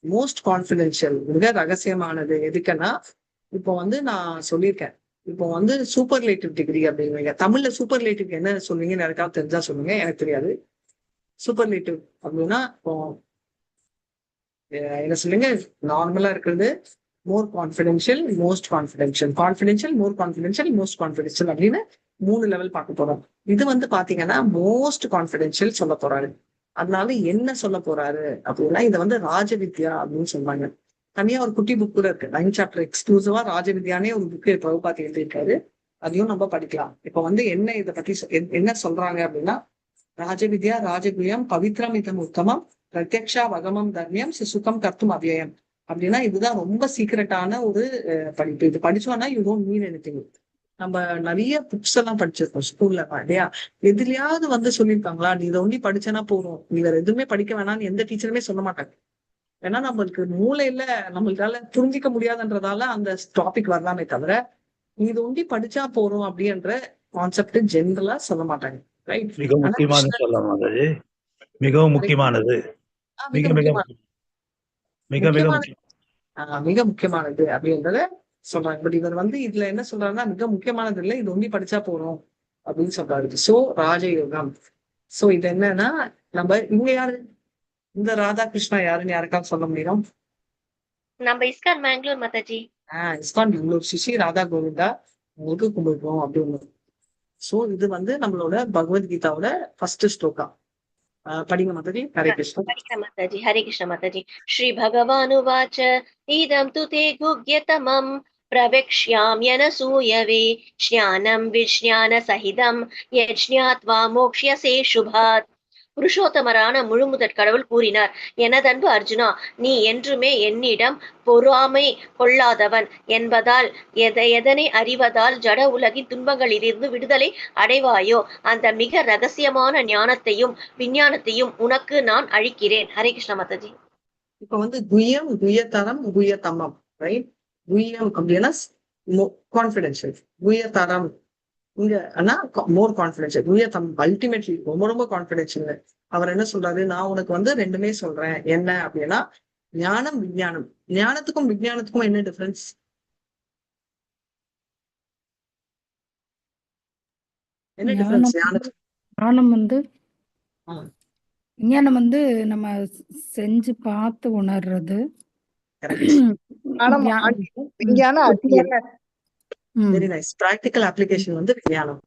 Most confidential, மிக ரகசியமானது எதுக்குன்னா, இப்போ வந்து நான் சொல்லியிருக்கேன். இப்போ வந்து சூப்பர்லேட்டிவ் டிகிரி அப்படிங்குவீங்க. தமிழ்ல சூப்பர்லேட்டிவ் என்ன சொல்லுவீங்கன்னு யாருக்காவது தெரிஞ்சா சொல்லுங்க. எனக்கு தெரியாது. சூப்பர்லேட்டிவ் அப்படின்னா இப்போ என்ன சொல்லுங்க, நார்மலா இருக்கிறது மோர் கான்பிடென்ஷியல், மோஸ்ட் கான்பிடென்ஷியல், கான்பிடென்ஷியல், மோர் கான்பிடென்ஷியல், மோஸ்ட் கான்பிடென்ஷியல் அப்படின்னு 3 லெவல் பார்க்க போறோம். இது வந்து பாத்தீங்கன்னா மோஸ்ட் கான்பிடென்ஷியல் சொல்ல போறாரு. அதனால என்ன சொல்ல போறாரு அப்படின்னா, இதை வந்து ராஜவித்யா அப்படின்னு சொல்றாங்க. தனியா ஒரு குட்டி புக் கூட இருக்கு. 9 சாப்டர் எக்ஸ்க்ளூசிவா ராஜவித்யானே ஒரு புக்கு பிரபுபாத் எழுதியிருக்காரு. அதையும் நம்ம படிக்கலாம். இப்ப வந்து என்ன இதை பத்தி என்ன சொல்றாங்க அப்படின்னா, ராஜவித்யா ராஜகுயம் பவித்ரமிதம் உத்தமம் பிரத்யக்ஷா வகமம் தர்மியம் சுகம் கர்த்தும் அவ்யயம் அப்படின்னா, இதுதான் ரொம்ப சீக்கிரட்டான ஒரு படிப்பு. இது படிச்சோம்னா யூ டோன்ட் மீன் எனிதிங். நம்ம நிறைய புக்ஸ் எல்லாம் படிச்சிருக்கோம் ஸ்கூல்ல இல்லையா? எதுலயாவது வந்து சொல்லியிருக்காங்களா, நீ இதை ஒண்டி படிச்சனா போதும், நீ வேற எதுவுமே படிக்க வேணாம்னு எந்த டீச்சருமே சொல்ல மாட்டாங்க. ஏன்னா நம்மளுக்கு மூளையில நம்மளால புரிஞ்சிக்க முடியாதுன்றதால அந்த டாபிக் வரலாமே தவிர, நீ இது ஒண்டி படிச்சா போறோம் அப்படின்ற கான்செப்ட் ஜென்ரலா சொல்ல மாட்டாங்க. ரைட்? மிக முக்கியமானது சொல்லலாம். அது மிகவும் முக்கியமானது. மிக மிக மிக மிக முக்கியம். மிக முக்கியமானது அப்படின்றத சொல்றாங்க. பட் இவர் வந்து இதுல என்ன சொல்றாருன்னா, மிக முக்கியமானது இல்லை, இது ஒண்டி படிச்சா போறோம் அப்படின்னு சொல்றாரு. சோ ராஜயோகம். சோ இது என்னன்னா, நம்ம இங்க யாரு இந்த ராதாகிருஷ்ணா யாருன்னு யாருக்காவது சொல்ல முடியும்? நம்ம இஸ்கான் மேங்களூர் மாதாஜி. இஸ்கான் பெங்களூர் ஸ்ரீ ராதா கோவிந்தா உங்களுக்கு கும்பிடுறோம் அப்படின்னு. சோ இது வந்து நம்மளோட பகவத்கீதாவோட ஃபர்ஸ்ட் ஸ்லோகா. படிங்க மாதாஜி. ஹரே கிருஷ்ணா. மாதாஜி. ஹரே கிருஷ்ண மாதாஜி. ஸ்ரீ பகவானுவாச்ச இதம் து தே குஹ்யதமம் பிரவக்ஷ்யாம்யனசூயவே ஞானம் விஜ்ஞான சகிதம் யஜ்ஞாத்வா மோக்ஷ்யசே சுபாத். புருஷோத்தமரான முழுமுதற் கடவுள் கூறினார், எனதன்பு அர்ஜுனா, நீ என்றுமே என்னிடம் பொறாமை கொள்ளாதவன் என்பதால் எதனை அறிவதால் ஜட உலகின் துன்பங்களிலிருந்து விடுதலை அடைவாயோ அந்த மிக ரகசியமான ஞானத்தையும் விஞ்ஞானத்தையும் உனக்கு நான் அளிக்கிறேன். ஹரே கிருஷ்ண மாதாஜி. இப்ப வந்து குயம், குயத்தரம், குயத்தமம், ரைட்? குயம் அப்படின்னா கான்பிடென்ஷியல், குயத்தரம் இங்க ஆனா மோர் கான்பிடென்ஷியல், குயத்தம் அல்டிமேட்லி ரொம்ப ரொம்ப கான்பிடென்ஷியல். அவர் என்ன சொல்றாரு, நான் உனக்கு வந்து ரெண்டுமே சொல்றேன். என்ன அப்படின்னா, ஞானம் விஞ்ஞானம். ஞானத்துக்கும் விஞ்ஞானத்துக்கும் என்ன டிஃபரன்ஸ்? என்ன டிஃபரன்ஸ்? ஞானம் வந்து விஞ்ஞானம் வந்து நம்ம செஞ்சு பார்த்து உணர்றது. Very nice. பிராக்டிக்கல் அப்ளிகேஷன் வந்து விஞ்ஞானம்.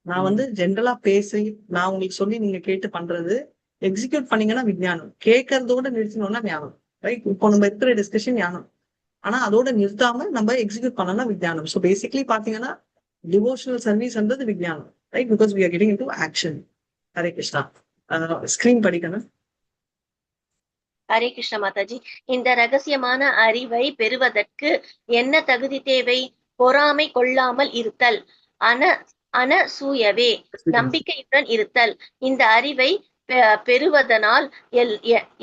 நான் வந்து ஜென்ரலா பேசி நான் உங்களுக்கு சொல்லி நீங்க கேட்டு பண்றது, எக்ஸிக்யூட் பண்ணீங்கன்னா விஞ்ஞானம். கேட்கறதோட நிறுத்தணும்னா ஞானம். ரைட்? இப்போ நம்ம இருக்கிற டிஸ்கஷன் ஞானம். ஆனா அதோட நிறுத்தாம நம்ம எக்ஸிக்யூட் பண்ணோம்னா விஞ்ஞானம். ஸோ பேசிக்லி பாத்தீங்கன்னா டிவோஷனல் சர்வீஸ்ன்றது விஞ்ஞானம். Right? Because we are getting into action. Hare Krishna. Screen படிக்கணும். ஹரே கிருஷ்ண மாதாஜி. இந்த ரகசியமான அறிவை பெறுவதற்கு என்ன தகுதி தேவை? பொறாமை கொள்ளாமல் இருத்தல், அனசூயவே நம்பிக்கையுடன் இருத்தல். இந்த அறிவை பெறுவதனால்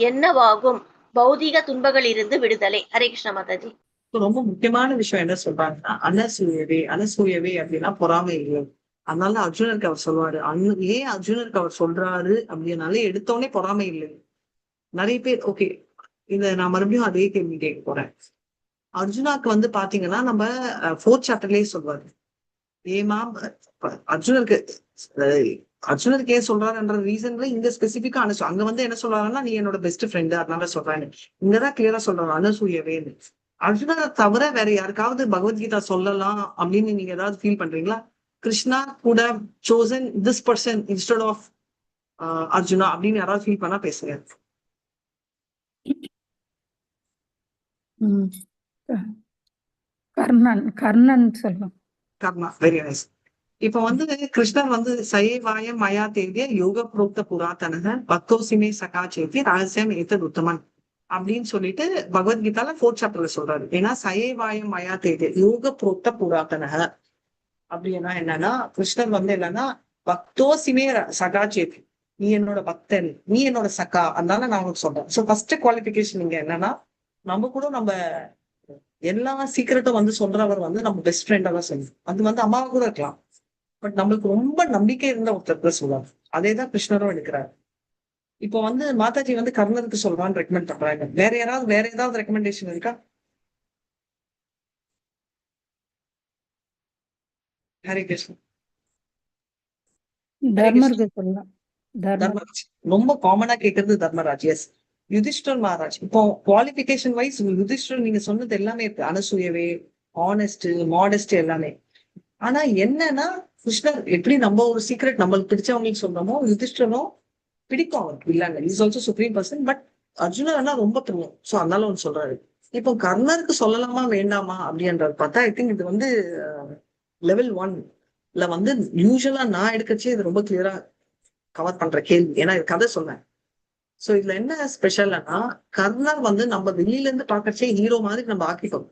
என்னவாகும்? பௌதிக துன்பங்களிலிருந்து விடுதலை. ஹரே கிருஷ்ண மாதாஜி. ரொம்ப முக்கியமான விஷயம் என்ன சொல்றாங்கன்னா, அனசூயவே. அனசூயவே அப்படின்னா பொறாமை இல்லை. அதனால அர்ஜுனருக்கு அவர் சொல்லுவாரு. ஏன் அர்ஜுனருக்கு அவர் சொல்றாரு அப்படின்னாலே எடுத்தோடனே பொறாமை இல்லை. நிறைய பேர் ஓகே, இத நான் மறுபடியும் அதே கேள்வி கேட்க போறேன். அர்ஜுனாக்கு வந்து பாத்தீங்கன்னா நம்ம 4th சாப்டர்லயே சொல்வாரு, ஏமா அர்ஜுனருக்கு ஏன் சொல்றாருன்ற ரீசன்ல இங்க ஸ்பெசிபிக்கா அங்க வந்து என்ன சொல்றாருன்னா, நீ என்னோட பெஸ்ட் ஃப்ரெண்டு அதனால சொல்றாரு. இங்கதான் கிளியரா சொல்றாரு அனசூயவேன்னு. அர்ஜுனரை தவிர வேற யாருக்காவது பகவத்கீதா சொல்லலாம் அப்படின்னு நீங்க ஏதாவது ஃபீல் பண்றீங்களா? கிருஷ்ணா கூட chosen this person instead of Arjuna அப்படின்னு யாராவது ஃபீல் பண்ணா பேசுங்க. கர்ணன் சொல்லுவோம். கர்ணா. Very nice. இப்ப வந்து கிருஷ்ணர் வந்து சயவாயம் மயா தேவிய யோக புரோக்த புராதனக பக்தோசிமே சகா சேத்தி ரகசியம் ஏத்தது உத்தமன் அப்படின்னு சொல்லிட்டு பகவத்கீதால 4th சாப்டர்ல சொல்றாரு. ஏன்னா சயவாயம் மயா தேவிய யோக புரோக்த புராதனக அப்படின்னா என்னன்னா, கிருஷ்ணர் வந்து என்னன்னா பக்தோசிமே சகா சேத்தி, நீ என்னோட பக்தன், நீ என்னோட சகா, அதனால நான் உங்களுக்கு சொல்றேன். ஸோ ஃபர்ஸ்ட் குவாலிபிகேஷன் இங்க என்னன்னா, நம்ம கூட நம்ம எல்லா சீக்கிரட்டும் வந்து சொல்றவர் வந்து நம்ம பெஸ்ட் ஃப்ரெண்டா தான் சொல்லணும். அது வந்து அம்மாவை கூட இருக்கலாம். பட் நம்மளுக்கு ரொம்ப நம்பிக்கை இருந்த ஒருத்தர் சொல்லுவாங்க. அதேதான் கிருஷ்ணரும் எடுக்கிறார். இப்போ வந்து மாதாஜி வந்து கர்ணருக்கு சொல்றான்னு ரெக்கமெண்ட் பண்றாங்க. வேற ஏதாவது ரெக்கமெண்டேஷன் இருக்கா? ஹரே கிருஷ்ணா. ஹரே கிருஷ்ணா. தர்மருக்கு சொல்லலாம். தர்மர் தர்மராஜ் ரொம்ப காமனா கேக்குறது தர்மராஜ். எஸ். யுதிஷ்டர் மகாராஜ். இப்போ குவாலிபிகேஷன் வைஸ் யுதிஷ்டர் நீங்க சொன்னது எல்லாமே இருக்கு. அனசூயவே, ஆனஸ்ட், மாடஸ்ட் எல்லாமே. ஆனா என்னன்னா கிருஷ்ணர் எப்படி நம்ம ஒரு சீக்ரெட் நம்மளுக்கு பிடிச்சவங்களுக்கு சொல்றோமோ, யுதிஷ்டரும் பிடிக்கும் அவருக்கு இல்லங்க. Is also supreme person. But Arjuna ரொம்ப தெரியும். சோ அதனால ஒன்று சொல்றாரு. இப்போ கர்ணருக்கு சொல்லலாமா வேண்டாமா அப்படின்றது பார்த்தா ஐ திங்க் இது வந்து லெவல் 1ல வந்து யூஸ்வலா நான் எடுக்கச்சே இது ரொம்ப கிளியரா கவர் பண்ற கேள்வி. ஏன்னா இது கதை சொன்னேன். சோ இதுல என்ன ஸ்பெஷல்னா கர்ணர் வந்து நம்ம வெளியில இருந்து பாக்கச்சே ஹீரோ மாதிரி நம்ம ஆக்கிட்டோம்.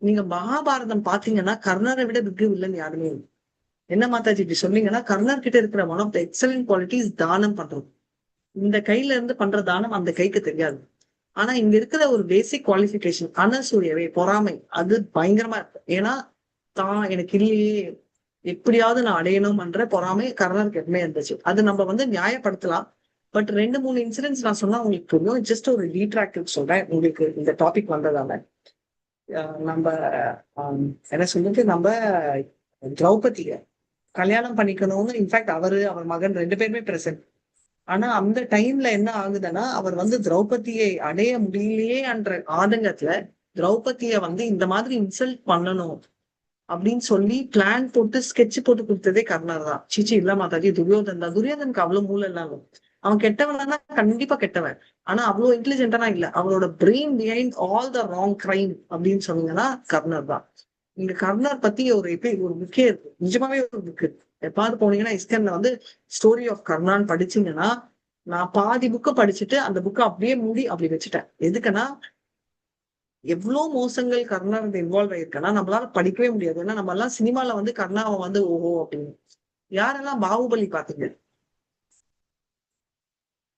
நீங்க மகாபாரதம் பாத்தீங்கன்னா கர்ணரை விட பிக் வில்லன் யாருமே இல்லை. என்ன மாதாஜி இப்படி சொன்னீங்கன்னா கர்ணர் கிட்ட இருக்கிற one of the excellent qualities தானம் பண்றது. இந்த கையில இருந்து பண்ற தானம் அந்த கைக்கு தெரியாது. ஆனா இங்க இருக்கிற ஒரு பேசிக் குவாலிபிகேஷன் அனசூயவே பொறாமை அது பயங்கரமா இருக்கு. ஏன்னா தான் எனக்கு இல்லையே எப்படியாவது நான் அடையணும்ன்ற பொறாமை கர்ணருக்கு எப்பவுமே இருந்துச்சு. அது நம்ம வந்து நியாயப்படுத்தலாம். பட் 2-3 இன்சிடென்ட்ஸ் நான் சொன்னா உங்களுக்கு புரியும். ஜஸ்ட் ஒரு ரீட்ராக்ட் சொல்றேன் உங்களுக்கு இந்த டாபிக் வந்ததால. நம்ம என்ன சொல்லிட்டு நம்ம திரௌபதிய கல்யாணம் பண்ணிக்கணும்னு இன்ஃபேக்ட் அவர் மகன் 2 பேருமே பிரசன்ட். ஆனா அந்த டைம்ல என்ன ஆகுதுன்னா அவர் வந்து திரௌபதியை அடைய முடியலையே என்ற ஆதங்கத்துல திரௌபதிய வந்து இந்த மாதிரி இன்சல்ட் பண்ணணும் அப்படின்னு சொல்லி பிளான் போட்டு ஸ்கெட்ச் போட்டு கொடுத்ததே கர்ணர் தான். சிச்சி இல்ல மாதாஜி துரியோதன் தான். துரியோதனுக்கு அவ்வளவு மூளை இல்லாம அவன் கெட்டவனா கண்டிப்பா கெட்டவன். ஆனா அவ்வளவு இன்டெலிஜென்டா இல்ல. அவனோட brain behind all the wrong crime அப்படின்னு சொன்னீங்கன்னா கர்ணர் தான். இங்க கர்ணர் பத்தி ஒரு புக்கே இருக்கு. நிஜமாவே ஒரு புக் இருக்கு. எப்பாவது போனீங்கன்னா இஸ்கன்ல வந்து ஸ்டோரி ஆஃப் கர்ணான்னு படிச்சீங்கன்னா நான் பாதி புக்கை படிச்சுட்டு அந்த புக்கை அப்படியே மூடி அப்படி வச்சுட்டேன். எதுக்குன்னா எவ்வளவு மோசங்கள் கர்ணர் இன்வால்வ் ஆயிருக்கேன்னா நம்மளால படிக்கவே முடியாது. ஏன்னா நம்ம எல்லாம் சினிமால வந்து கர்ணாவை வந்து ஓஹோ அப்படின்னு. யாரெல்லாம் பாகுபலி பாத்தீங்க?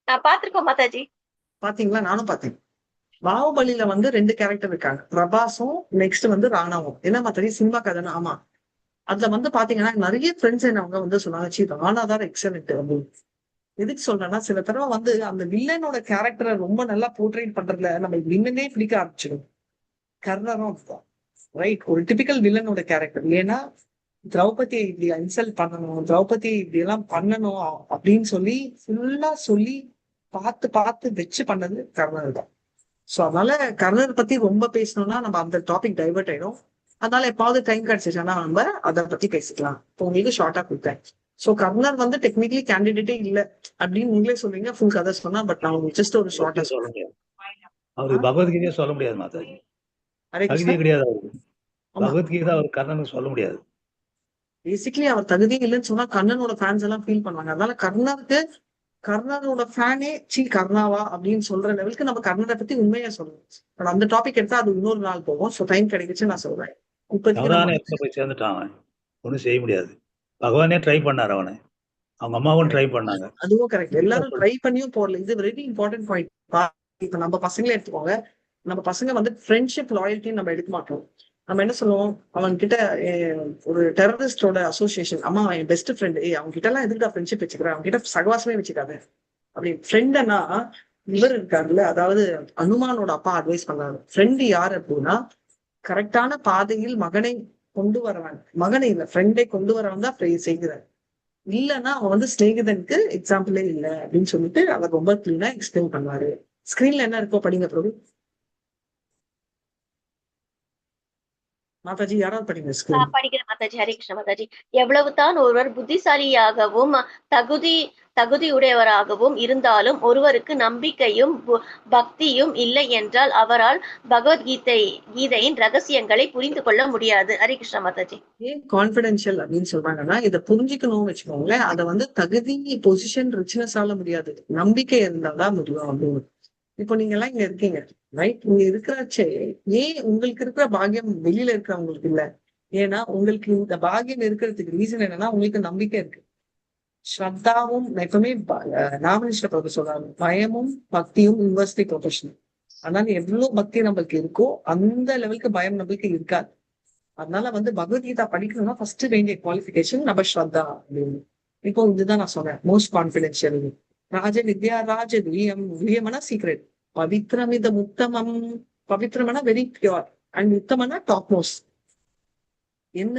நான் பாத்திருக்கோம் மாதாஜி. பாத்தீங்களா? நானும் பார்த்தேன். பாகுபலியில வந்து 2 கேரக்டர் இருக்காங்க. பிரபாஸும் நெக்ஸ்ட் வந்து ராணாவும். என்ன மாதிரி சினிமா கதைன்னா ஆமா. அதுல வந்து பாத்தீங்கன்னா நிறைய ஃப்ரெண்ட்ஸ் என்னவங்க வந்து சொன்னாங்க சி ராணா தான் எக்ஸலன்ட் அப்படின்னு. எதுக்கு சொல்றேன்னா சில தடவை வந்து அந்த வில்லனோட கேரக்டரை ரொம்ப நல்லா போர்ட்ரேட் பண்றதுல நம்ம வில்லனே பிடிக்க ஆரம்பிச்சிடும். கர்ணரும் ரைட் ஒரு டிபிக்கல் வில்லனோட கேரக்டர். ஏன்னா திரௌபதியை இப்படி இன்சல்ட் பண்ணணும், திரௌபதியை இப்படி எல்லாம் பண்ணணும் அப்படின்னு சொல்லி ஃபுல்லா சொல்லி பார்த்து பார்த்து வச்சு பண்ணது கர்ணர் தான். சோ அதனால கர்ணர் பத்தி ரொம்ப பேசணும்னா நம்ம அந்த டாபிக் டைவர்ட் ஆயிடும். அதனால எப்பாவது டைம் கிடைச்சிச்சுன்னா நம்ம அதை பத்தி பேசிக்கலாம். இப்போ உங்களுக்கு ஷார்ட்டா கொடுத்தேன். சோ கர்ணர் வந்து டெக்னிக்கலி கேண்டிடேட்டே இல்ல அப்படின்னு நீங்களே சொல்றீங்க ஃபுல் கதை சொன்னா. பட் நான் உங்களுக்கு ஜஸ்ட் ஒரு ஷார்ட்டா சொல்ல முடியாது. அவருக்கு பகவத்கீதையே சொல்ல முடியாது மாதாஜி. ஹரே கிருஷ்ணா. தகுதியே கிடையாது அவருக்கு. ஆமா பகவத்கீதை அவர் கர்ணனுக்கு சொல்ல முடியாது. பேசிக்கலி அவர் தகுதியே இல்லைன்னு சொன்னா கர்ணனோட ஃபேன்ஸ் எல்லாம் ஃபீல் பண்ணுவாங்க. அதனால கர்ணனோட ஃபேனே சி கர்ணாவா அப்படின்னு சொல்ற லெவலுக்கு நம்ம கர்ணரை பத்தி உண்மையா சொல்லணும். பட் அந்த டாபிக் எடுத்தா அது இன்னொரு நாள் போகும். ஸோ டைம் கிடைக்குச்சு நான் சொல்றேன். இப்போதைக்கு அவதான நம்ம இடத்துல போய் சேர்ந்துட்டான் அவன். ஒன்றும் செய்ய முடியாது. பகவானே ட்ரை பண்ணாரு அவனை. அவங்க அம்மாவும் ட்ரை பண்ணாங்க. அதுவும் கரெக்ட். எல்லாரும் ட்ரை பண்ணியும் போடல. இது வெரி இம்பார்ட்டன்ட் பாயிண்ட். இப்ப நம்ம பசங்களே எடுத்துக்கோங்க. நம்ம பசங்க வந்து ஃப்ரெண்ட்ஷிப் லாயல்ட்டின்னு நம்ம எடுக்க மாட்டோம். நம்ம என்ன சொல்லுவோம் அவன் கிட்ட ஒரு டெரரிஸ்டோட அசோசியேஷன் அம்மா என் பெஸ்ட் ஃப்ரெண்ட் அவங்க கிட்ட எல்லாம் எதுக்கு ஃப்ரெண்ட்ஷிப் வச்சுக்கிறேன் அவங்க கிட்ட சகவாசமே வச்சுக்காது அப்படி. ஃப்ரெண்ட்னா இவர் இருக்காருல்ல அதாவது அனுமானோட அப்பா அட்வைஸ் பண்ணாரு. ஃப்ரெண்டு யாரு அப்படின்னா கரெக்டான பாதையில் மகனை கொண்டு வரவன். மகனை இல்ல ஃப்ரெண்டை கொண்டு வரவன் தான் செய்கிறார். இல்லைன்னா அவன் வந்து ஸ்நேகிதனுக்கு எக்ஸாம்பிளே இல்லை அப்படின்னு சொல்லிட்டு அவர் ரொம்ப கிளீனா எக்ஸ்பிளைன் பண்ணுவாரு. ஸ்கிரீன்ல என்ன இருக்கோ படிங்க பிரபு. மாதாஜி யாராவது படிங்க ஸ்கிரீன். படிக்கிறேன் மாதாஜி. ஹரே கிருஷ்ண மாதாஜி. எவ்வளவுதான் ஒருவர் புத்திசாலியாகவும் தகுதியுடையவராகவும் இருந்தாலும் ஒருவருக்கு நம்பிக்கையும் பக்தியும் இல்லை என்றால் அவரால் கீதையின் ரகசியங்களை புரிந்து கொள்ள முடியாது. ஹரே கிருஷ்ண மாதாஜி. ஏன் கான்பிடென்ஷியல் அப்படின்னு சொல்றாங்கன்னா இதை புரிஞ்சுக்கணும்னு வச்சுக்கோங்களேன். அதை வந்து தகுதி பொசிஷன் ரிச்னஸால முடியாது, நம்பிக்கை இருந்தாதான் முடியும் அப்படின்னு. இப்போ நீங்க எல்லாம் இங்க இருக்கீங்க ரைட். இங்க இருக்கிறச்சே ஏன் உங்களுக்கு இருக்கிற பாக்கியம் வெளியில இருக்கிறவங்களுக்கு இல்ல? ஏன்னா உங்களுக்கு இந்த பாக்கியம் இருக்கிறதுக்கு ரீசன் என்னன்னா உங்களுக்கு நம்பிக்கை இருக்கு. ஸ்ரத்தாவும் எப்பவுமே நாமனிஷ்ட பிரபு சொல்றாங்க பயமும் பக்தியும் யூனிவர்சிட்டி ப்ரொஃபஷனல். அதனால எவ்வளவு பக்தி நம்மளுக்கு இருக்கோ அந்த லெவலுக்கு பயம் நம்மளுக்கு இருக்காது. அதனால வந்து பகவத்கீதா படிக்கணும்னா ஃபர்ஸ்ட் வேண்டிய குவாலிஃபிகேஷன் நம்ம ஸ்ரத்தா அப்படின்னு. இப்போ இதுதான் நான் சொன்னேன் மோஸ்ட் கான்பிடென்ஷியல். ராஜ வித்யா ராஜ துரியம், துரியம்னா சீக்ரெட். பவித்ரமித உத்தமம், பவித்ரம்னா வெரி பியூர், அண்ட் உத்தமனா டாப் மோஸ்ட். என்ன?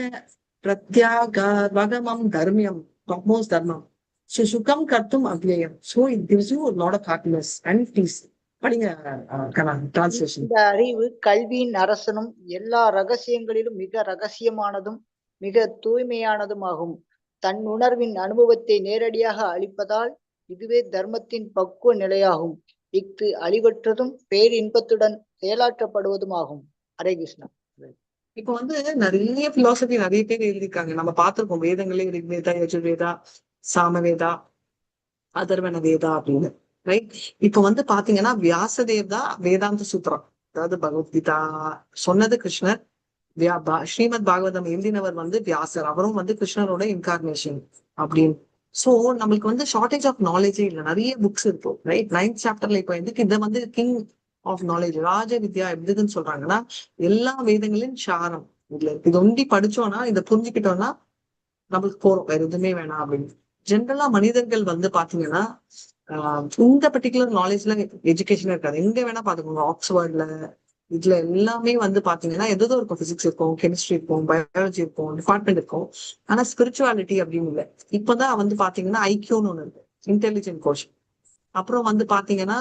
பிரத்யாகமம் தர்மியம், டாப் மோஸ்ட் தர்மம். சுகம் கர்த்தும் அவ்யயம். So it gives you lot of happiness and peace. படிங்க டிரான்ஸ்லேஷன். இந்த அறிவு கல்வியின் அரசனும் எல்லா ரகசியங்களிலும் மிக ரகசியமானதும் மிக தூய்மையானதும் ஆகும். தன் உணர்வின் அனுபவத்தை நேரடியாக அளிப்பதால் இதுவே தர்மத்தின் பக்குவ நிலையாகும். இஃது அழிவற்றதும் பேரின்பத்துடன் செயலாற்றப்படுவதும் ஆகும். ஹரே கிருஷ்ணா. இப்ப வந்து நிறைய பிலாசபி நிறைய பேர் எழுதியிருக்காங்க. நம்ம பார்த்திருக்கோம் வேதங்களே, ரிக்வேதா, யஜுர்வேதா, சாமவேதா, அதர்வண வேதா அப்படின்னு. ரைட். இப்ப வந்து பாத்தீங்கன்னா வியாசதேவ் தான் வேதாந்த சூத்திரம், அதாவது பகவத்கீதா சொன்னது கிருஷ்ணர். ஸ்ரீமத் பாகவதம் எழுதினவர் வந்து வியாசர். அவரும் வந்து கிருஷ்ணரோட இன்கார்னேஷன் அப்படின்னு. சோ நம்மளுக்கு வந்து ஷார்டேஜ் ஆஃப் நாலேஜே இல்லை, நிறைய புக்ஸ் இருக்கும். ரைட். 9th சாப்டர்ல இப்ப எதுக்கு இதை வந்து கிங் ஆஃப் நாலேஜ், ராஜ வித்யா எப்படின்னு சொல்றாங்கன்னா எல்லா வேதங்களின் சாரம் இதுல இருக்கு. இது ஒண்டி படிச்சோம்னா, இதை புரிஞ்சுக்கிட்டோம்னா நம்மளுக்கு போறோம், வேற எதுவுமே வேணாம் அப்படின்னு. ஜென்ரலா மனிதர்கள் வந்து பாத்தீங்கன்னா இந்த பர்டிகுலர் நாலேஜ்ல எஜுகேஷன் இருக்காது. எங்க வேணா பாத்துக்கோங்க, ஆக்ஸ்போர்ட்ல இதுல எல்லாமே வந்து பாத்தீங்கன்னா ஏதோ இருக்கும், பிசிக்ஸ் இருக்கும், கெமிஸ்ட்ரி இருக்கும், பயாலஜி இருக்கும், டிபார்ட்மெண்ட் இருக்கும். ஆனா ஸ்பிரிச்சுவாலிட்டி அப்படின்னு இல்லை. இப்பதான் வந்து பாத்தீங்கன்னா ஐக்கியூன்னு ஒண்ணு இருக்கு, இன்டெலிஜென்ட் கோஷன். அப்புறம் வந்து பாத்தீங்கன்னா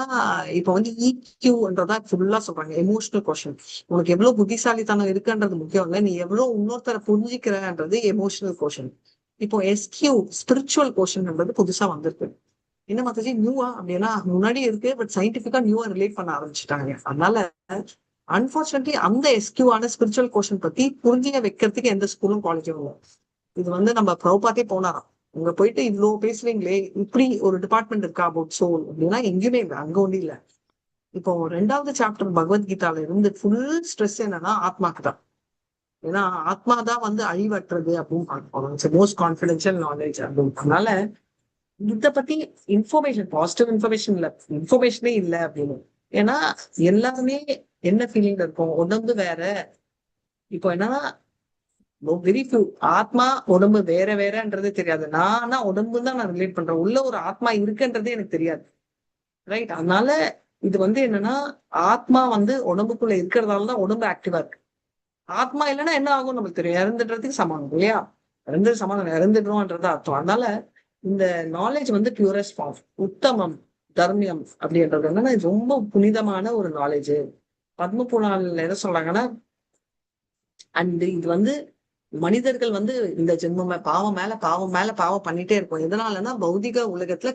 இப்ப வந்து EQன்றதா ஃபுல்லா சொல்றாங்க, எமோஷனல் கோஷன். உனக்கு எவ்வளவு புத்திசாலித்தனம் இருக்குன்றது முக்கியம் இல்லை, நீ எவ்வளவு இன்னொருத்தரை புரிஞ்சுக்கிறன்றது எமோஷனல் கோஷன். இப்போ SQ ஸ்பிரிச்சுவல் கோஷன்ன்றது புதுசா வந்திருக்கு. என்ன மாதிரி நியூவா அப்படின்னா முன்னாடி இருக்கு, பட் சயின்டிபிக்கா நியூவா ரிலேட் பண்ண ஆரம்பிச்சுட்டாங்க. அதனால அன்பார்ச்சுனேட்லி அந்த SQ-ஆன ஸ்பிரிச்சுவல் கோஷன் பத்தி புரிஞ்சுக்க வைக்கிறதுக்கு எந்த ஸ்கூலும் காலேஜும் இல்லை. இது வந்து நம்ம பிரபுபாதே போனாராம். உங்க போயிட்டு இவ்வளவு பேசுறீங்களே, இப்படி ஒரு டிபார்ட்மெண்ட் இருக்கா அபவுட் சோல் அப்படின்னா எங்கேயுமே இல்லை, அங்க ஒன்றும் இல்லை. இப்போ 2வது சாப்டர் பகவத்கீதால இருந்து ஃபுல் ஸ்ட்ரெஸ் என்னன்னா ஆத்மாக்கு தான். ஏன்னா ஆத்மா தான் வந்து அழிவற்றது அப்படின்னு பார்க்கணும், மோஸ்ட் கான்ஃபிடென்ஷியல் நாலேஜ் அப்படின்னு. அதனால இத பத்தி இன்ஃபர்மேஷன், பாசிட்டிவ் இன்ஃபர்மேஷன் இல்ல, இன்ஃபர்மேஷனே இல்ல அப்படின்னு. ஏன்னா எல்லாருமே என்ன ஃபீலிங்ல இருக்கும், உடம்பு வேற. இப்போ என்னன்னா வெரி ஃபியூ ஆத்மா உடம்பு வேற வேறன்றது தெரியாது. நான் உடம்பு தான் நான் ரிலேட் பண்றேன், உள்ள ஒரு ஆத்மா இருக்குன்றதே எனக்கு தெரியாது. ரைட். அதனால இது வந்து என்னன்னா ஆத்மா வந்து உடம்புக்குள்ள இருக்கிறதாலதான் உடம்பு ஆக்டிவா இருக்கு. ஆத்மா இல்லைன்னா என்ன ஆகும் நமக்கு தெரியும், இறந்துடுறதுக்கு சமானம் இல்லையா? இறந்தது சமானம், இறந்துடுறோம்ன்றது அர்த்தம். அதனால இந்த நாலேஜ் வந்து பியூரஸ்ட் ஃபார்ம், உத்தமம், தர்மியம் அப்படின்றது என்னன்னா இது ரொம்ப புனிதமான ஒரு நாலேஜ். பத்ம புராணத்துல என்ன சொல்றாங்கன்னா, அண்ட் இது வந்து மனிதர்கள் வந்து இந்த ஜென்ம பாவம் மேல பாவம் மேல பாவம் பண்ணிட்டே இருப்போம். எதனாலன்னா பௌதிக உலகத்துல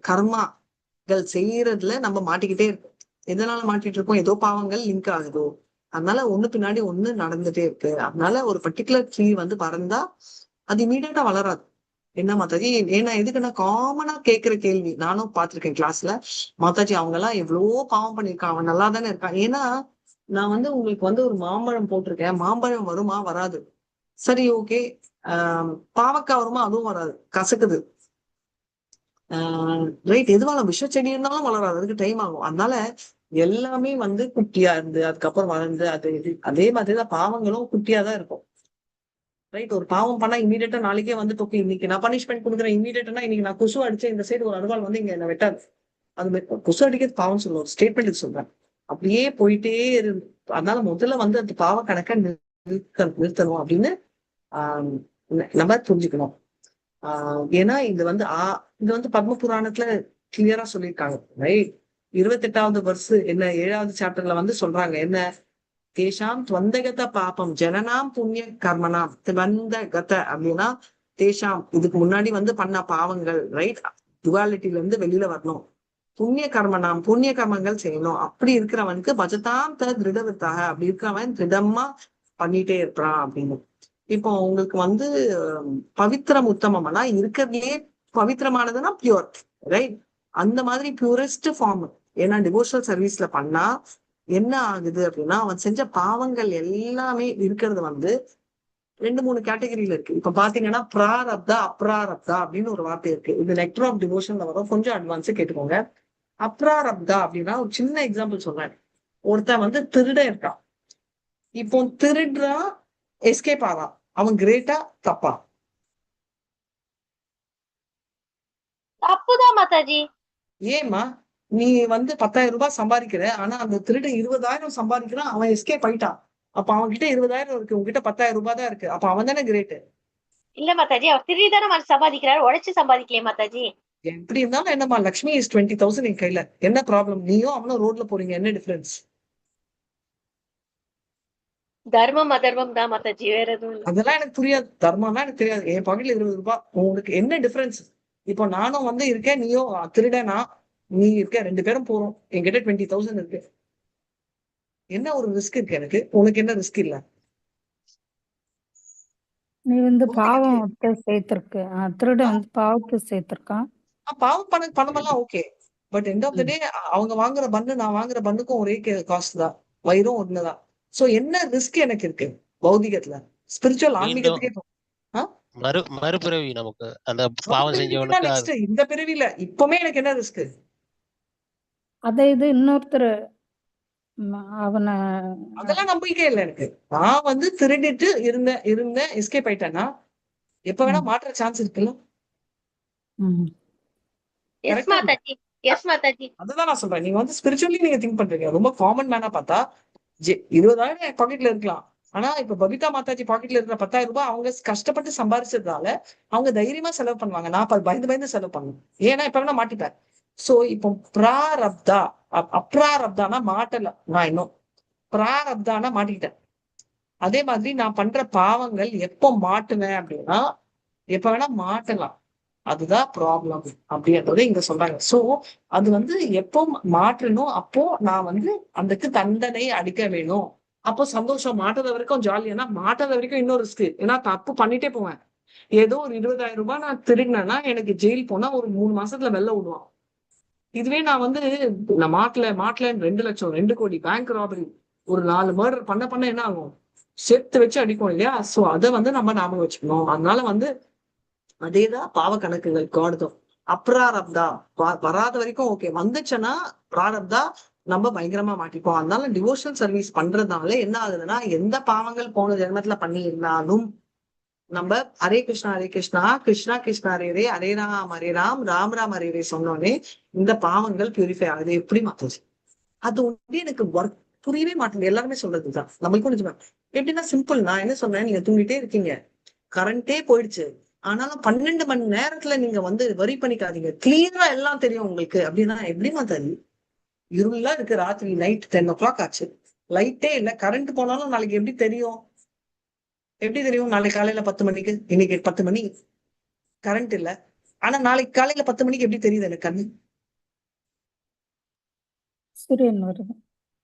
கர்மாக்கள் செய்யறதுல நம்ம மாட்டிக்கிட்டே இருக்கோம். எதனால மாட்டிட்டு இருக்கோம், ஏதோ பாவங்கள் லிங்க் ஆகுதோ, அதனால ஒண்ணு பின்னாடி ஒண்ணு நடந்துட்டே இருக்கு. அதனால ஒரு பர்டிகுலர் ட்ரீ வந்து பறந்தா அது இமீடியட்டா வளராது. என்ன மாதாஜி, ஏன்னா எதுக்குன்னா காமனா கேட்கிற கேள்வி, நானும் பார்த்திருக்கேன் கிளாஸ்ல, மாதாஜி அவங்க எல்லாம் எவ்வளவோ பாவம் பண்ணிருக்கான், அவன் நல்லா தானே இருக்கான். ஏன்னா நான் வந்து உங்களுக்கு வந்து ஒரு மாம்பழம் போட்டிருக்கேன், மாம்பழம் வருமா? வராது. சரி, ஓகே. பாவக்காய் வருமா? அதுவும் வராது, கசக்குது. ரைட். எதுவான விஷ செடி இருந்தாலும் வளராது, அதுக்கு டைம் ஆகும். அதனால எல்லாமே வந்து குட்டியா இருந்து அதுக்கப்புறம் வளர்ந்து அது அதே மாதிரிதான் பாவங்களும் குட்டியா தான் இருக்கும். ரைட். ஒரு பாவம் பண்ணா இமீடியட்டா நாளைக்கே வந்து தொக்கி, இன்னைக்கு நான் பனிஷ்மெண்ட் கொடுக்குறேன் இமீடியட்டா, இன்னைக்கு நான் கொசு அடிச்சேன், இந்த சைடு ஒரு அருவாள் வந்து இங்க என்ன வெட்டாது. அது கொசு அடிக்கிறது பாவம் சொல்லுவோம், ஒரு ஸ்டேட்மெண்ட் சொல்றேன். அப்படியே போயிட்டே இருந்து அதனால முதல்ல வந்து அந்த பாவ கணக்கை நிறுத்தணும் அப்படின்னு நம்ம புரிஞ்சுக்கணும். ஏன்னா இது வந்து இது வந்து பத்ம புராணத்துல கிளியரா சொல்லியிருக்காங்க. ரைட். 28வது வருஷம் என்ன 7வது சாப்டர்ல வந்து சொல்றாங்க என்ன, தேஷாம் துவந்தகத பாபம் ஜனனாம் புண்ணிய கர்மனாம் துவந்தகத அப்படின்னா தேஷாம் இதுக்கு முன்னாடி வந்து பண்ண பாவங்கள், ரைட், டுவாலிட்டில இருந்து வெளியில வரணும். புண்ணிய கர்மனாம் புண்ணிய கர்மங்கள் செய்யணும். அப்படி இருக்கிறவனுக்கு பஜதாம் திருடவித்தாக, அப்படி இருக்கிறவன் திருடமா பண்ணிட்டே இருக்கிறான் அப்படின்னு. இப்போ உங்களுக்கு வந்து பவித்திரம் உத்தமம்னா இருக்கிறதுலயே பவித்திரமானதுன்னா பியூர், ரைட். அந்த மாதிரி பியூரஸ்ட் ஃபார்ம். ஏன்னா டிவோஷனல் சர்வீஸ்ல பண்ணா என்ன ஆகுது அப்படின்னா அவன் செஞ்ச பாவங்கள் எல்லாமே இருக்கிறது வந்து 2-3 கேட்டகரியில இருக்கு. இப்ப பாத்தீங்கன்னா பிராரப்தா அப்ராரப்தா அப்படின்னு ஒரு வார்த்தை இருக்கு. இது லெக்டர் ஆஃப் டிவோஷன்ல வரும், கொஞ்சம் அட்வான்ஸா கேட்டுக்கோங்க. அப்ராரப்தா அப்படின்னா ஒரு சின்ன எக்ஸாம்பிள் சொல்றேன். ஒருத்தன் வந்து திருட இருக்கான், இப்போ திருடுறா எஸ்கேப் ஆறான், அவன் கிரேட்டா தப்பா? தப்புதான் மாதாஜி. ஏம்மா நீ வந்து 10,000 ரூபாய் சம்பாதிக்கிற, ஆனா அந்த திருடன் 20,000 சம்பாதிக்கிறான், அவன் எஸ்கேப் ஆயிட்டான். அப்ப அவன் கிட்ட 20,000 இருக்கு, உங்ககிட்ட 10,000 ரூபாய் தான் இருக்கு. அப்ப அவன் தானே கிரேட். இல்ல மாதாஜி, அவர் திருடிதானே சம்பாதிக்கிறாரு, உழைச்சு சம்பாதிக்கலையே மாதாஜி. எப்படி இருந்தாலும் என்னம்மா, லக்ஷ்மி இஸ் 20,000 என் கையில. என்ன ப்ராப்ளம்? நீயும் அவனும் ரோட்ல போறீங்க, என்ன டிஃபரன்ஸ்? தர்மம் அதர்மம் தான் மாதாஜி, வேற எதுவும் இல்ல. அதெல்லாம் எனக்கு புரியாது. தர்மம்லாம் எனக்கு தெரியாது. என் பாக்கெட்ல 20 ரூபாய், உங்களுக்கு என்ன டிஃபரன்ஸ்? இப்போ நானும் வந்து இருக்கேன், நீயும் திருடனா நீ இருக்க, 2 பேரும் போறோம், என்கிட்ட 20,000 இருக்கு. என்ன ஒரு ரிஸ்க் இருக்கு எனக்கு? உனக்கு என்ன ரிஸ்க் இல்ல? நீ வந்து உங்களுக்கு பாவத்தை சேர்த்திருக்க. திருடன் வந்து பாவத்தை சேர்த்திருக்கான். பாவம் பணமெல்லாம் okay. But end of the day அவங்க வாங்குற பன்னு நான் வாங்குற பன்னுக்கும் ஒரே காஸ்ட் தான், வயிறும் ஒண்ணுதான். சோ என்ன ரிஸ்க் எனக்கு இருக்கு பௌதிகத்துல? ஸ்பிரிச்சுவல் ஆன்மீகத்துக்கே மறுபிறவி நமக்கு அந்த பாவம் செஞ்சவனுக்கு நெக்ஸ்ட் இந்த பிறவில இப்பவுமே எனக்கு என்ன ரிஸ்க்? அதை இது இன்னொருத்தர் அவனை அதெல்லாம் நம்பிக்கை இல்லை எனக்கு. நான் வந்து திருடிட்டு இருந்தேன் எஸ்கேப் ஆயிட்டேன்னா எப்ப வேணா மாற்ற சான்ஸ் இருக்குல்ல. Yes Mataji, yes Mataji. அதுதான் நான் சொல்றேன். நீங்க வந்து ஸ்பிரிச்சுவலி நீங்க திங்க் பண்றீங்க. ரொம்ப காமன் மேனா பார்த்தா 20,000 என் பாக்கெட்ல இருக்கலாம். ஆனா இப்ப பபிதா மாதாஜி பாக்கெட்ல இருக்கிற 10,000 ரூபாய் அவங்க கஷ்டப்பட்டு சம்பாரிச்சதால அவங்க தைரியமா செலவு பண்ணுவாங்க. நான் பயந்து செலவு பண்ணுவேன். ஏன்னா இப்ப வேணா மாட்டிப்பேன். சோ இப்போ பிராரப்தா அப்ராரப்தானா மாட்டல. நான் இன்னும் பிராரப்தானா மாட்டிக்கிட்டேன். அதே மாதிரி நான் பண்ற பாவங்கள் எப்போ மாட்டுவேன் அப்படின்னா எப்ப வேணா மாட்டலாம். அதுதான் ப்ராப்ளம் அப்படின்றத இங்க சொல்றாங்க. சோ அது வந்து எப்போ மாற்றணும், அப்போ நான் வந்து அதுக்கு தண்டனை அடிக்க வேணும். அப்போ சந்தோஷம். மாட்டத வரைக்கும் ஜாலியானா, மாட்டாத வரைக்கும் இன்னொரு ரிஸ்க். ஏன்னா தப்பு பண்ணிட்டே போவேன். ஏதோ ஒரு 20,000 ரூபாய் நான் திருடினேன்னா எனக்கு ஜெயில் போனா ஒரு 3 மாசத்துல வெளில விடுவான். இதுவே நான் வந்து நான் மாட்டல 2 லட்சம் 2 கோடி பேங்க் ராபரி ஒரு 4 மர்டர் பண்ண என்ன ஆகும்? சேர்த்து வச்சு அடிக்கும் இல்லையா? சோ அதை வந்து நம்ம ஞாபகம் வச்சுக்கணும். அதனால வந்து அதேதான் பாவ கணக்குகள் காடுதம். அப்ராரப்தா வராத வரைக்கும் ஓகே, வந்துச்சுன்னா பிராரப்தா நம்ம பயங்கரமா மாட்டிப்போம். அதனால டிவோஷனல் சர்வீஸ் பண்றதுனால என்ன ஆகுதுன்னா, எந்த பாவங்கள் போன ஜென்மத்துல பண்ணி இருந்தாலும் நம்ம ஹரே கிருஷ்ணா கிருஷ்ணா கிருஷ்ணா ஹரே ஹரே, ஹரே ராம் ராம் ராம் ஹரே ஹரே சொன்னோடனே இந்த பாவங்கள் பியூரிஃபை ஆகுது. எப்படி மாத்துச்சு? அது வந்து எனக்கு ஒர்க் புரியவே மாட்டேங்குது. எல்லாருமே சொல்றதுதான் நம்மளுக்கும் நிஜமா. எப்படின்னா சிம்பிள். நான் என்ன சொன்னேன், நீங்க தூங்கிட்டே இருக்கீங்க, கரண்டே போயிடுச்சு, ஆனாலும் 12 மணி நேரத்துல நீங்க வந்து வரி பண்ணிக்காதீங்க, கிளியரா எல்லாம் தெரியும் உங்களுக்கு அப்படின்னா எப்படிமா தெரியும்? இருளா இருக்கு, ராத்திரி நைட் 10 o'clock ஆச்சு, லைட்டே இல்ல, கரண்ட் போனாலும் நாளைக்கு எப்படி தெரியும்? எப்படி தெரியும் நாளைக்கு காலையில 10 மணிக்கு? இன்னைக்கு 10 மணி கரண்ட் இல்ல, ஆனா நாளைக்கு காலையில 10 மணிக்கு எப்படி தெரியுது எனக்கு கண்ணு? சூரியன் வருது.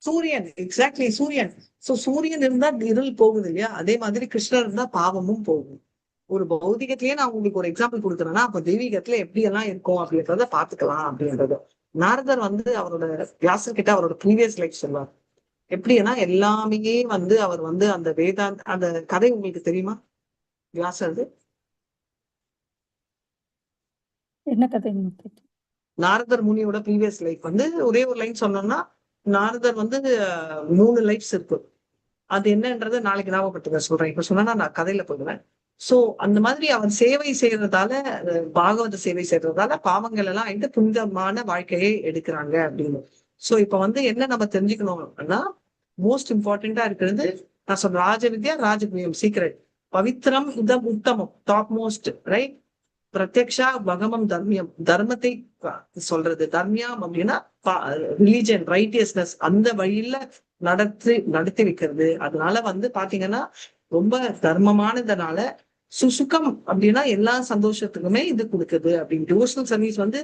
சூரியன், எக்ஸாக்ட்லி சூரியன். சோ சூரியன் இருந்தா இருள் போகுது இல்லையா? அதே மாதிரி கிருஷ்ணர் இருந்தா பாவமும் போகும். ஒரு பௌதிகத்திலேயே நான் உங்களுக்கு ஒரு எக்ஸாம்பிள் கொடுக்குறேன்னா, அப்ப தெய்வீகத்துல எப்படி எல்லாம் இருக்கும் அப்படின்றத பாத்துக்கலாம் அப்படின்றது. நாரதர் வந்து அவரோட வியாசர் கிட்ட அவரோட ப்ரீவியஸ் லைஃப் சொல்லுவார். எப்படின்னா எல்லாமே வந்து அவர் வந்து அந்த வேதாந்த் அந்த கதை உங்களுக்கு தெரியுமா? வியாசர் என்ன கதை? நாரதர் முனியோட ப்ரீவியஸ் லைஃப் வந்து ஒரே ஒரு லைன் சொன்னோம்னா, நாரதர் வந்து 3 லைஃப்ஸ் இருக்கு. அது என்னன்றத நாளைக்கு ஞாபகப்படுத்துங்க சொல்றேன். இப்ப சொன்னா நான் கதையில போடுவேன். சோ அந்த மாதிரி அவர் சேவை செய்யறதால, பாகவத சேவை செய்யறதால பாவங்கள் எல்லாம் ஆயிட்டு புனிதமான வாழ்க்கையை எடுக்கிறாங்க அப்படின்னு. சோ இப்ப வந்து என்ன நம்ம தெரிஞ்சுக்கணும் அப்படின்னா, மோஸ்ட் இம்பார்ட்டண்டா இருக்கிறது நான் சொல்ற ராஜவித்யா ராஜகுயம் சீக்ரெட். பவித்ரம் இதம் உத்தமம், டாப் மோஸ்ட், ரைட்? பிரத்யக்ஷா பகமம் தர்மியம், தர்மத்தை சொல்றது. தர்மியம் அப்படின்னா ரிலீஜன், ரைட்டியஸ்னஸ், அந்த வழியில நடத்தி வைக்கிறது. அதனால வந்து பாத்தீங்கன்னா ரொம்ப தர்மமானதுனால சுசுகம் அப்படின்னா எல்லா சந்தோஷத்துக்குமே இது கொடுக்குது அப்படின்னு. டிவோஷனல் சர்வீஸ் வந்து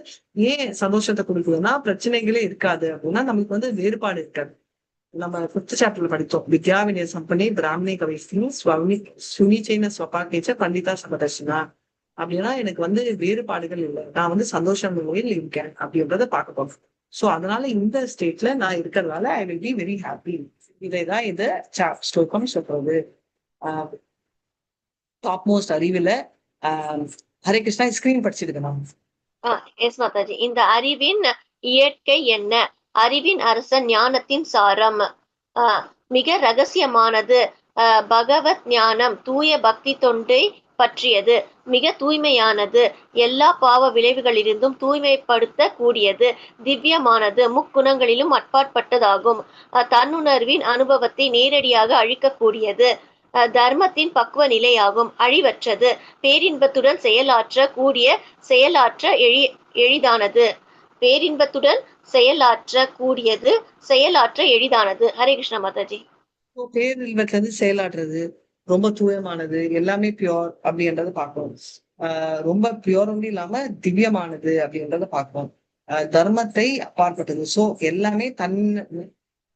ஏன் சந்தோஷத்தை கொடுக்குதுன்னா, பிரச்சனைகளே இருக்காது அப்படின்னா நமக்கு வந்து வேறுபாடு இருக்காது. நம்ம 5th சாப்டர்ல படித்தோம், வித்யா வினய சம்பனே பிராமணே கவிஸ்தினி சுனிச்சைன ஸ்வபாக்கேச்ச பண்டிதா சபதர்ஷனா. அப்படின்னா எனக்கு வந்து வேறுபாடுகள் இல்லை, நான் வந்து சந்தோஷம் முறையில் இருக்கேன் அப்படின்றத பார்க்க போறோம். சோ அதனால இந்த ஸ்டேட்ல நான் இருக்கிறதுனால I will be very happy. இதைதான் இத ஸ்லோகம் சொல்றது. டாப் மோஸ்ட் அறிவுல ஹரே கிருஷ்ணா ஸ்கிரீன் படிச்சிருக்கேன் நான். எஸ் மாதாஜி. இந்த அறிவின் இயற்கை என்ன? அறிவின் அரசன், ஞானத்தின் சாரம், மிக ரகசியமானது, பகவத் ஞானம், தூய பக்தி தொண்டை பற்றியது, மிக தூய்மையானது, எல்லா பாவ விளைவுகளிலிருந்தும் தூய்மைப்படுத்த கூடியது, திவ்யமானது, முக்குணங்களிலும் அப்பாற்பட்டதாகும், தன்னுணர்வின் அனுபவத்தை நேரடியாக அழிக்கக்கூடியது, தர்மத்தின் பக்குவ நிலையாகும், அழிவற்றது, பேரின்பத்துடன் செயலாற்ற கூடிய, செயலாற்ற எளிதானது, பேரின்பத்துடன் செயலாற்ற கூடியது, செயலாற்ற எளிதானது. ஹரே கிருஷ்ணா மாதாஜி. பேரின்பத்துல இருந்து செயலாற்றுறது, ரொம்ப தூயமானது, எல்லாமே பியோர் அப்படின்றத பார்க்கணும். ரொம்ப பியோரும் இல்லாம திவ்யமானது அப்படின்றத பார்க்கணும். தர்மத்தை அப்பாற்பட்டது. சோ எல்லாமே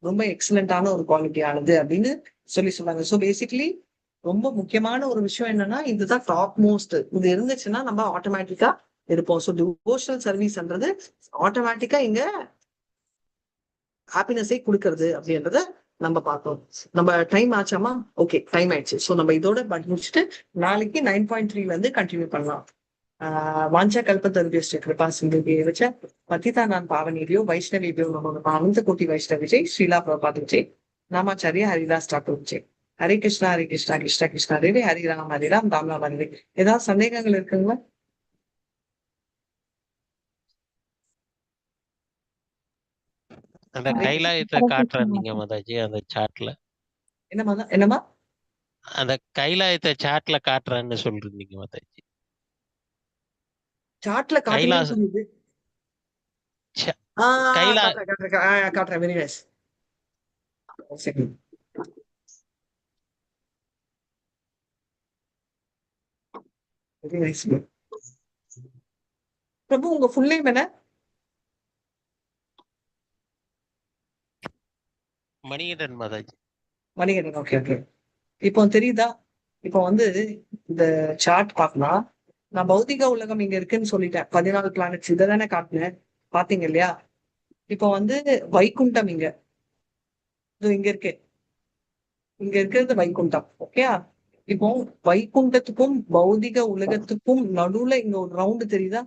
ரொம்ப எக்ஸலண்டான ஒரு குவாலிட்டியானது அப்படின்னு சொல்றாங்க. ஸோ பேசிக்கலி ரொம்ப முக்கியமான ஒரு விஷயம் என்னன்னா, இதுதான் டாப் மோஸ்ட். இது இருந்துச்சுன்னா நம்ம ஆட்டோமேட்டிக்கா இருப்போம். ஸோ டிவோஷனல் சர்வீஸ்ன்றது ஆட்டோமேட்டிக்கா இங்க ஹாப்பினஸை கொடுக்கறது அப்படின்றத நம்ம பார்த்தோம். நம்ம டைம் ஆச்சாமா? ஓகே, டைம் ஆயிடுச்சு. ஸோ நம்ம இதோட முடிச்சுட்டு நாளைக்கு 9.3 வந்து கண்டினியூ பண்ணலாம். வாஞ்சா கல்பத்தருபியஸ்ட கிருபா சிந்துபியை வச்ச பத்திதானான் பாவனேபியோ வைஷ்ணவேபியோ நமோ அனந்த கோட்டி வைஷ்ணவ விஜய் ஸ்ரீலா பிரபாத் விஜய் நாமாச்சாரியா ஹரிதாஸ் டாக்கூர் விஜய். ஹரே கிருஷ்ணா ஹரே கிருஷ்ணா கிருஷ்ணா கிருஷ்ணா ஹரே ஹரிராம் ஹரிராம் ராம் ராம் ஹரே. ஏதாவது சந்தேகங்கள் இருக்குங்களா? அந்த கைலாயத்தை காட்டுறாங்க மாதாஜி அந்த சாட்ல. என்னமா அந்த கைலாயத்தை சாட்ல காட்டுறேன்னு சொல்றீங்க மாதாஜி. சாட்ல கைலாச காட்டுறேன். Very nice. Very nice. Prabhu உங்க ஃபுல் நேம் என்ன? மணிகண்டன் மாதாஜி. மணிகண்டன். Okay okay. இப்போ தெரியுதா? இப்போ வந்து இந்த சார்ட் பார்க்கலாம். நான் பௌதிக உலகம் இங்க இருக்குன்னு சொல்லிட்டேன். 14 பிளானட்ஸ் இதை தானே காட்டினேன், பாத்தீங்க இல்லையா? இப்போ வந்து வைகுண்டம் இங்க இருக்கு. இங்க இருக்கிறது வைகுண்டம். ஓகே. இப்போ வைகுண்டத்துக்கும் பௌதிக உலகத்துக்கும் நடுவுல இங்க ஒரு ரவுண்டு தெரியுதா?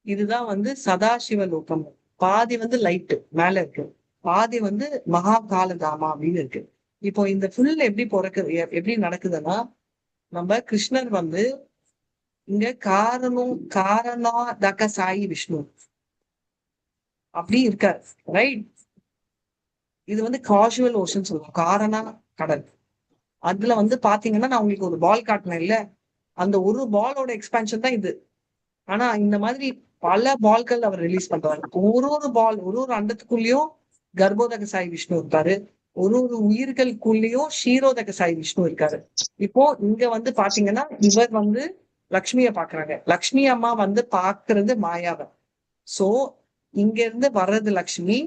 இதுதான் வந்து சதாசிவ லோகம். பாதி வந்து லைட்டு மேல இருக்கு, பாதி வந்து மகா காலதாமா அப்படின்னு இருக்கு. இப்போ இந்த ஃபுல் எப்படி நடக்குதுன்னா, நம்ம கிருஷ்ணர் வந்து இங்க காரணா சாயி விஷ்ணு அப்படி இருக்காரு, ரைட்? இது வந்து காஷுவல் ஓஷன் சொல்லுவோம், காரணா கடல். அதுல வந்து பாத்தீங்கன்னா நான் உங்களுக்கு ஒரு பால் காட்டினேன் இல்ல, அந்த ஒரு பாலோட எக்ஸ்பான்ஷன் தான் இது. ஆனா இந்த மாதிரி பல பால்கள் அவர் ரிலீஸ் பண்றாரு. ஒரு பால் ஒரு அண்டத்துக்குள்ளேயும் கர்ப்போதக சாய் விஷ்ணு இருக்காரு, ஒரு உயிர்களுக்குள்ளேயும் ஷீரோதக சாய் விஷ்ணு இருக்காரு. இப்போ இங்க வந்து பாத்தீங்கன்னா இவர் வந்து லக்ஷ்மிய பாக்குறாங்க, லக்ஷ்மி அம்மா வந்து பாக்குறது மாயாவை. சோ இங்க இருந்து வர்றது லக்ஷ்மி,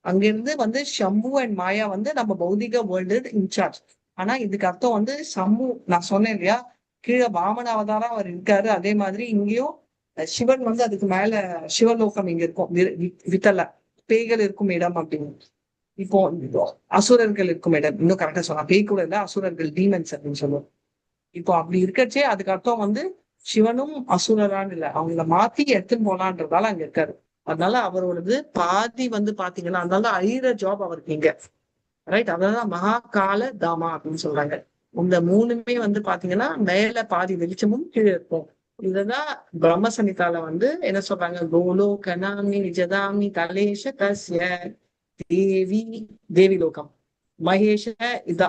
அங்க இருந்து வந்து ஷம்பு அண்ட் மாயா வந்து நம்ம பௌதிக வேர்ல்டு இன்சார்ஜ். ஆனா இதுக்கு அர்த்தம் வந்து சம்பு, நான் சொன்னேன் இல்லையா, கீழே வாமன அவதாரம் அவர் இருக்காரு. அதே மாதிரி இங்கேயும் சிவன் வந்து அதுக்கு மேல சிவலோகம் இங்க இருக்கும், வித்தல பேய்கள் இருக்கும் இடம் அப்படின்னு. இப்போ அசுரர்கள் இருக்கும் இடம், இன்னும் கரெக்டா சொன்னா பேய் கூட இல்ல, அசுரர்கள் டீமன்ஸ் அப்படின்னு சொல்லுவோம். இப்போ அப்படி இருக்கச்சே அதுக்கு அர்த்தம் வந்து சிவனும் அசுரரான்னு இல்லை, அவங்கள மாத்தி எடுத்துன்னு போலான்றதால அங்க இருக்காரு. அதனால அவரோடது பாதி வந்து பாத்தீங்கன்னா, அதனால அழிகிற ஜாப் அவருக்கு இங்க, ரைட்? அதனாலதான் மகா கால தாமா அப்படின்னு சொல்றாங்க. இந்த மூணுமே வந்து பாத்தீங்கன்னா மேல பாதி வெளிச்சமும் கீழே இருக்கும். இதுதான் பிரம்ம சமிதால வந்து என்ன சொல்றாங்க, கோலோ கனாமி நிஜதாமி தலேஷ தஸ்ய தேவி லோகம் மகேஷ இதா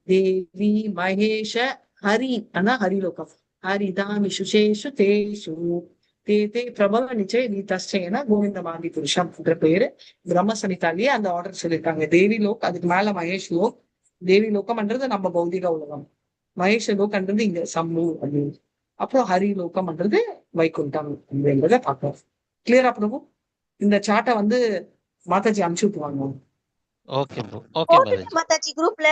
தேவி மகேஷ ஹரி ஆனா ஹரிலோகம் ஹரிதாமி சுசேஷு தேஷு தே பிரபல நிச்சய நீ தஸ்டேன கோவிந்த மாந்தி புருஷம் என்ற பேரு பிரம்ம சமிதாலேயே அந்த ஆர்டர் சொல்லியிருக்காங்க. தேவி லோக், அதுக்கு மேல மகேஷ் லோக். தேவி லோகம்ன்றது நம்ம பௌதிக உலகம், மகேஷ லோகம்ன்றது இங்க சம்மு அப்படின்னு, அப்புறம் ஹரி லோகம்ன்றது வைகுண்டம் அப்படின்றத பார்க்கணும். கிளியரா பிரபு? இந்த சார்ட்டை வந்து மாதாஜி அனுப்பிச்சு விட்டுவாங்க. Okay bro. ஓகே மாதாஜி குரூப்ல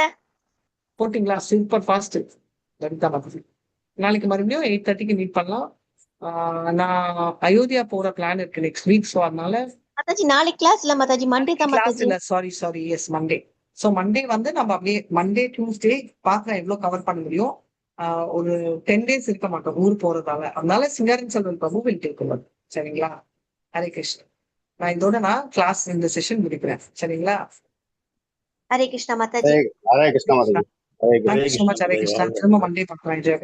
போட்டிங்களா? Super fast. லலிதா மாதாஜி நாளைக்கு மறுபடியும் 8:30க்கு மீட் பண்ணலாம். நான் அயோத்தியா போற பிளான் இருக்கு நெக்ஸ்ட் வீக். ஸோ அதனால மாதாஜி நாளைக்கு கிளாஸ் இல்ல மாதாஜி, மண்டே தான் கிளாஸ் மாதாஜி. இல்ல, sorry yes Monday. So Monday வந்து நம்ம அப்படியே மண்டே டியூஸ்டே பார்க்கலாம் எவ்வளவு கவர் பண்ண முடியும். ஒரு 10 days இருக்க மாட்டோம் ஊர் போறதால, அதனால சிங்காரன் செல்வன் பிரபு வில் டேக் ஓவர். சரிங்களா? ஹரே கிருஷ்ணா. நான் இதோட கிளாஸ் இந்த செஷன் முடிக்கிறேன். சரிங்களா? Hare Krishna Mataji. Hare Krishna Mataji. Hare thank you so Krishna much. Hare Mataji, Krishna. வாழ்க திரும்ப மண்டே பார்க்கலாம்.